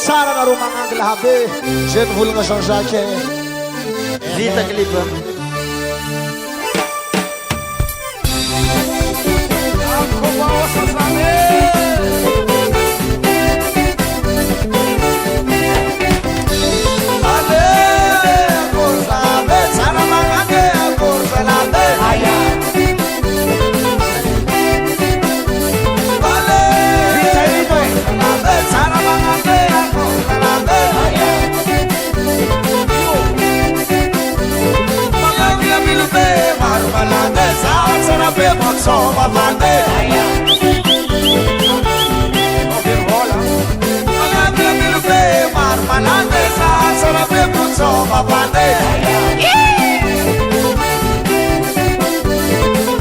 tsara nareo magnangy lahabe zay nivolagna Jean-Jacques vita clip Soma bande marmalade sara pe soma bande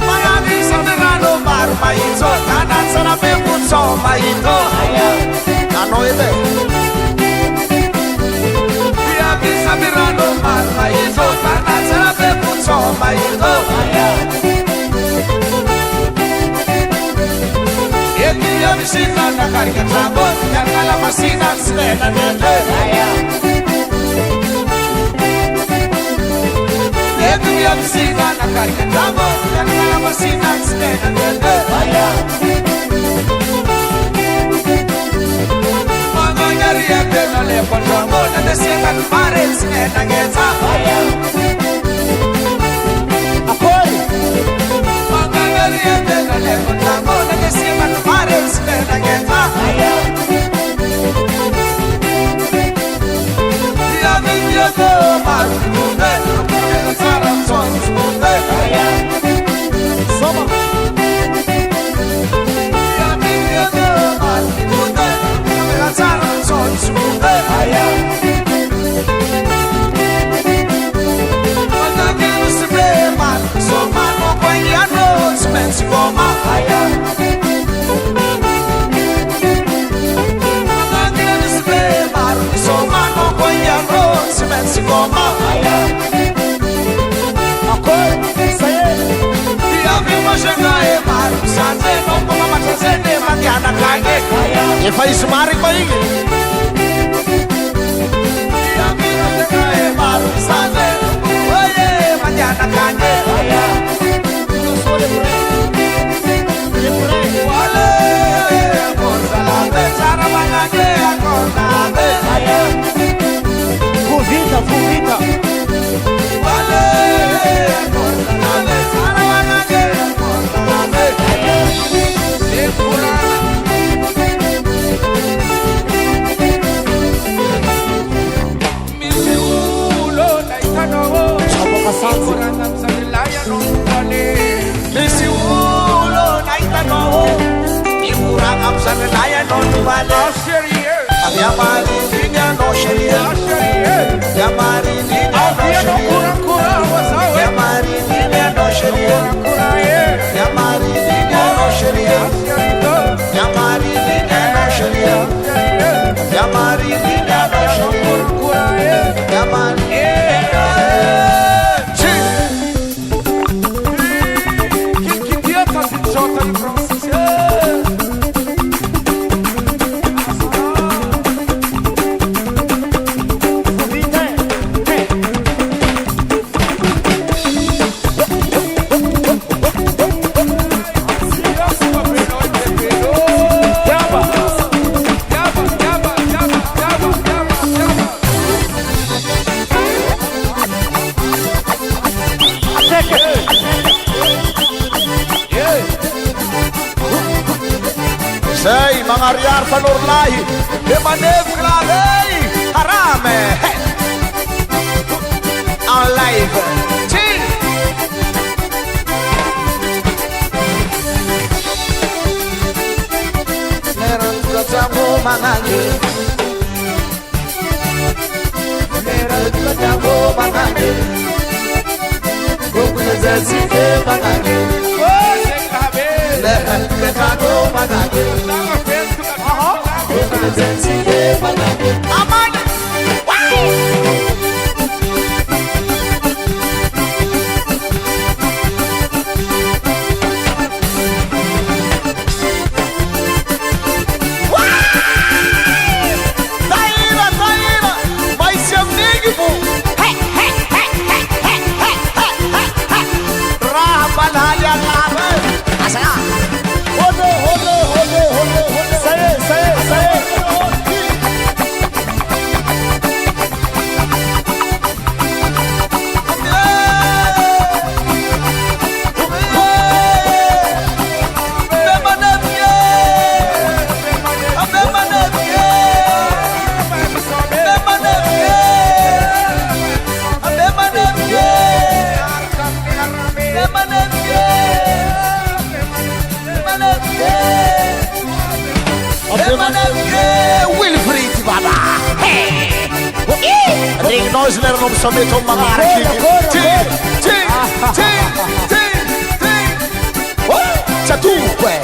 maradi sanderano marmaito kana sara pe soma ito anoide via bisamirano marmaito kana sara pe soma ito Io mi si fanno carica trambo, carica la massina, svena niente. Io mi si fanno carica trambo, carica la massina, svena niente. Quando gli arriva le portamo, non si fa fare, svena niente. A poi, quando gli arriva le portamo, non si fa fare, svena niente. Io go, ma tu non sarà solo scusa. Insomma, io go, ma tu non sarà solo scusa. Quando non si ferma, insomma, non puoi andare, spensi come si goma okay say via prima chegar mar sanze non come ma sente mangiana kage e fai smari pai via prima chegar mar sanze oye mangiana kage non sole pure wale cosa la pensara mangiare acordate Fuvita, fuvita. Vale, acordate, saravagage, acordate. Sepura. Misiulo, naitanovo. Chabo kasanzi. Kurangam sanilaya non vale. Misiulo, naitanovo. Kurangam sanilaya non vale. Asherie. Abbiamari, vigna no sherie. Yamari nina no sheria. Yamari nina no sheria. Yamari nina no sheria. Yamari nina no sheria. Yamari nina no sheria. Yamari que dia tá de jota aí pra você? Sei mangariar panurlai de manev glalei harame on live chill Leran katamu manange Leran katamu manange Kukule zazike manange Leran katamu manange nós leramos somente uma marca. C'è dunque.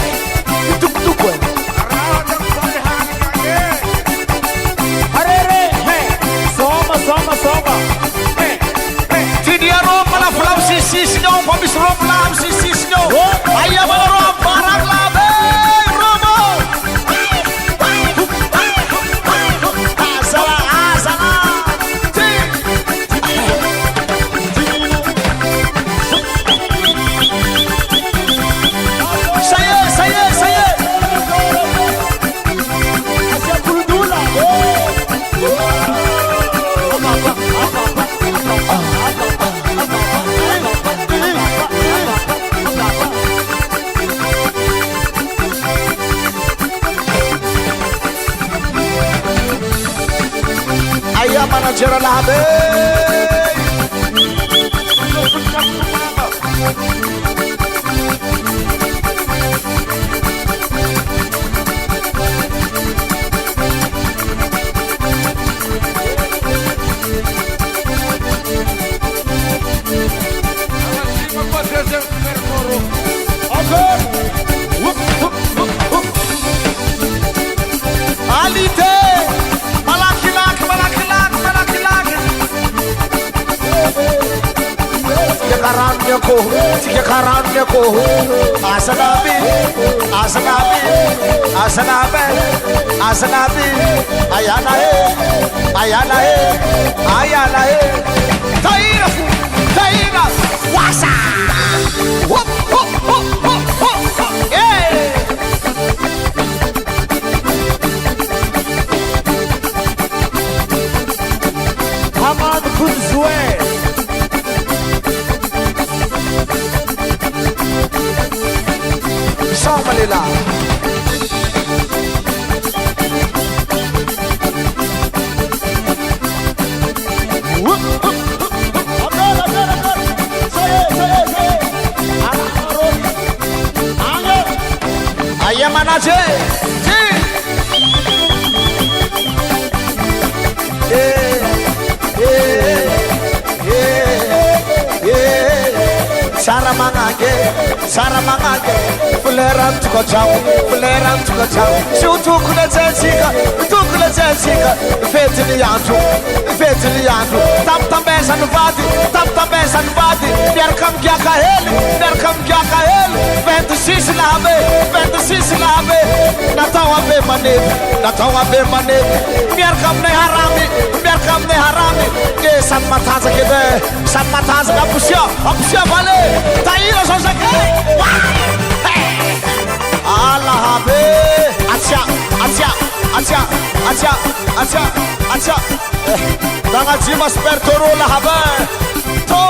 Soma. Fidi a Roma la flam si signor, poi mi sono flam si signor. Ai a Roma para la Roma. Asala. Ça y est. Aia manager la be. Alite. Tiga karannya ko asanabi ayana he taira wasa hop yeah. Hamad Kunzwe. Malila. Ayah mana Sara mangage fuleran tuko chau shutu kule zensika fetili yantu tam besan vadi biar kam kya kaheli vent sis labe natawa be mane biar kam ne harami ke san mataza kapusya vale taira sosakai Allah habe acha Danga jimas pertoro la habe to